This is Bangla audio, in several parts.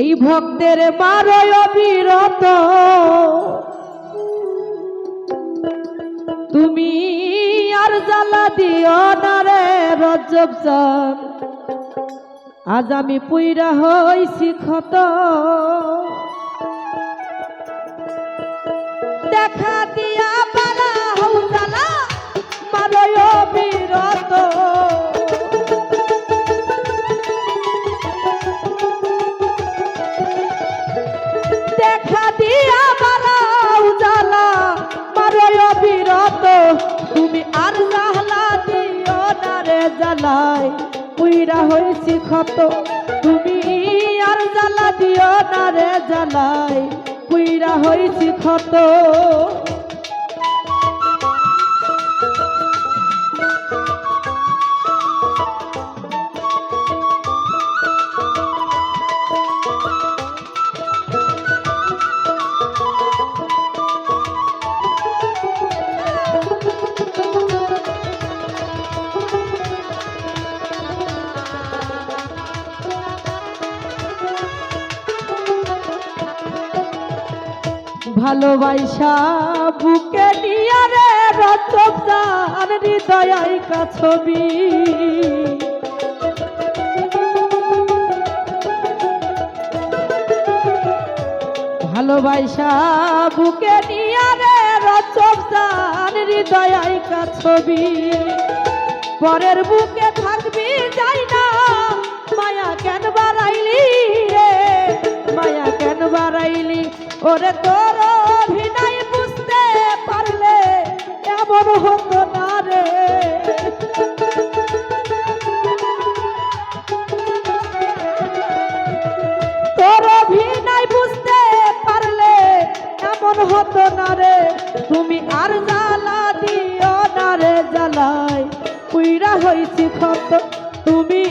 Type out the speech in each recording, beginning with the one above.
এই ভক্তের মারয় অবিরত তুমি আর জ্বালা দিও না রে রজব চান আজ আমি পুইরা হইছি ক্ষত দেখা দিয়া বারা হও জ্বালা মারয় অবিরত দেখা দিয়া বারা হও জ্বালা মারয় অবিরত তুমি আর জ্বালা দিও না রে জ্বালাই পুইরা হইছি ক্ষত তুমি আর জ্বালা দিও না রে জ্বালাই পুইরা হইছি ক্ষত ভালোবাসা বুকে নিয়ে রে রজব জান হৃদয় আইকা ছবি ভালোবাসা বুকে নিয়ে রে রজব জান হৃদয় আইকা ছবি পরের বুকে থাকবি যাই না মায়া কেন বাড়াইলি রে মায়া কেন বাড়াইলি ওরে তোর অভিনয় বুঝতে পারলে এমন হতো না রে তোর অভিনয় বুঝতে পারলে এমন হতো না রে তুমি আর জ্বালা দিও না রে জ্বালাই পুইরা হইছি ক্ষত তুমি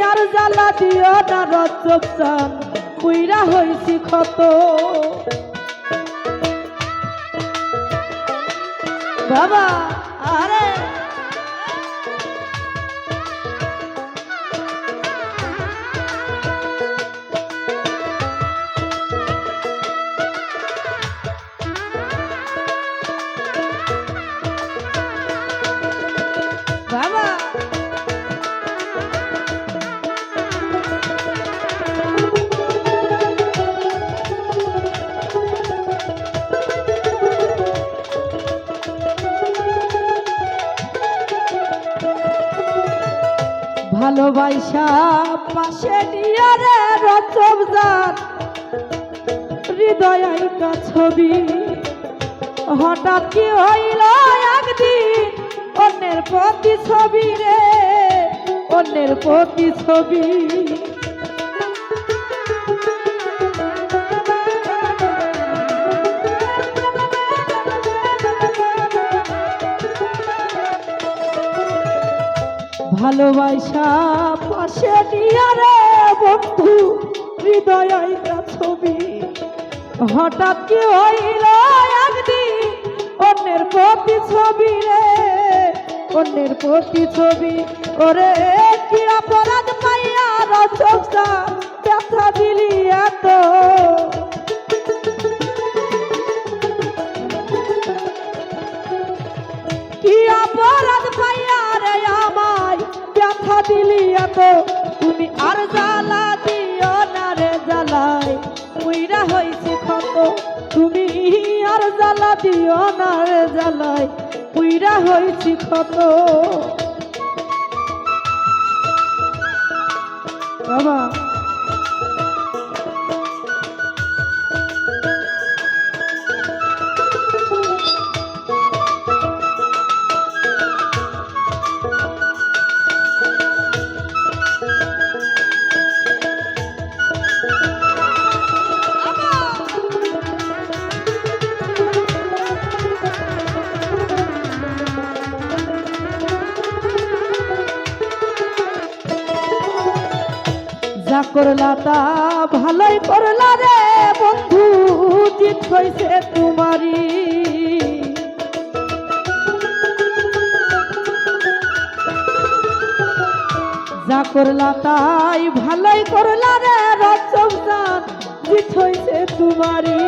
আর জ্বালা দিও না রজব চান পুইরা হইছি ক্ষত বাবা আরে বাবা ভালোবাসা পাশে নিয়ে রে রজব জান হৃদয় আইকা ছবি হঠাৎ কি হইল একদিন অন্যের প্রতি ছবি রে অন্যের প্রতি ছবি ভালোবাসা পাশে নিয়ে রে বন্ধু হৃদয় আইকা ছবি হঠাৎ কি হইল একদিন অন্যের প্রতি ছবি রে অন্যের প্রতি ছবি ওরে কি অপরাধ পাইয়া রজব চান ব্যথা দিলি এত কি অপরাধ পাইয়া রে আমায় ব্যথা দিলি এত তুমি আর জ্বালা দিও না রে জ্বালাই পুইরা হইছি ক্ষত তুমি আর জ্বালা দিও না রে জ্বালাই পুইরা হইছি ক্ষত বাবা যা করলা তা ভালোই করলা রে বন্ধু জিত হইছে তোমারি যা করলা তাই ভালোই করলা রে রচমজান, জিত হইছে তোমারই।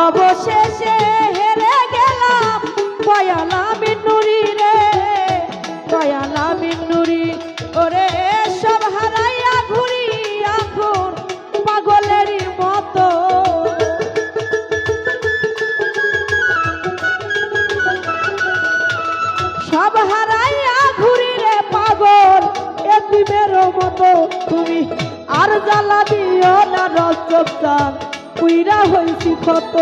অবশেষে হেরে গেলাম দয়ালা মিনুরি রে, দয়ালা মিনুরি। ওরে সব হারাইয়া ঘুরি এখন পাগলেরই মতো। সব হারাইয়া ঘুরি রে পাগল এতিমের মতো। তুমি আর জ্বালা দিও না রচমজান, পুইরা হইছি ক্ষত।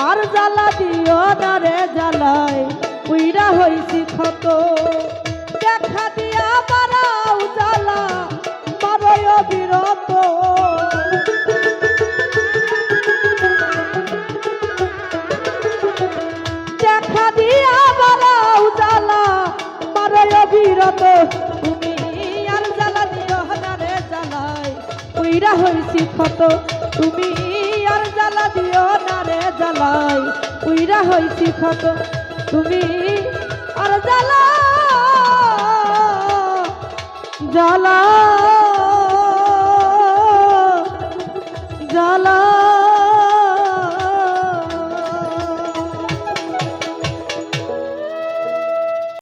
আর জ্বালা দিও না রে জ্বালায়, পুইরা হইছি ক্ষত। দেখা দিয়া বাড়াও জ্বালা মারয় বিরত। দেখা দিয়া বাড়াও জ্বালা মারয় বিরত। তুমি আর জ্বালা দিও না রে জ্বালায়, পুইরা হইছি ক্ষত। তুমি আর জ্বালা দিও না রে জ্বালায়, পুইরা হইছি ক্ষত। তুমি আর জ্বালা জ্বালা জ্বালা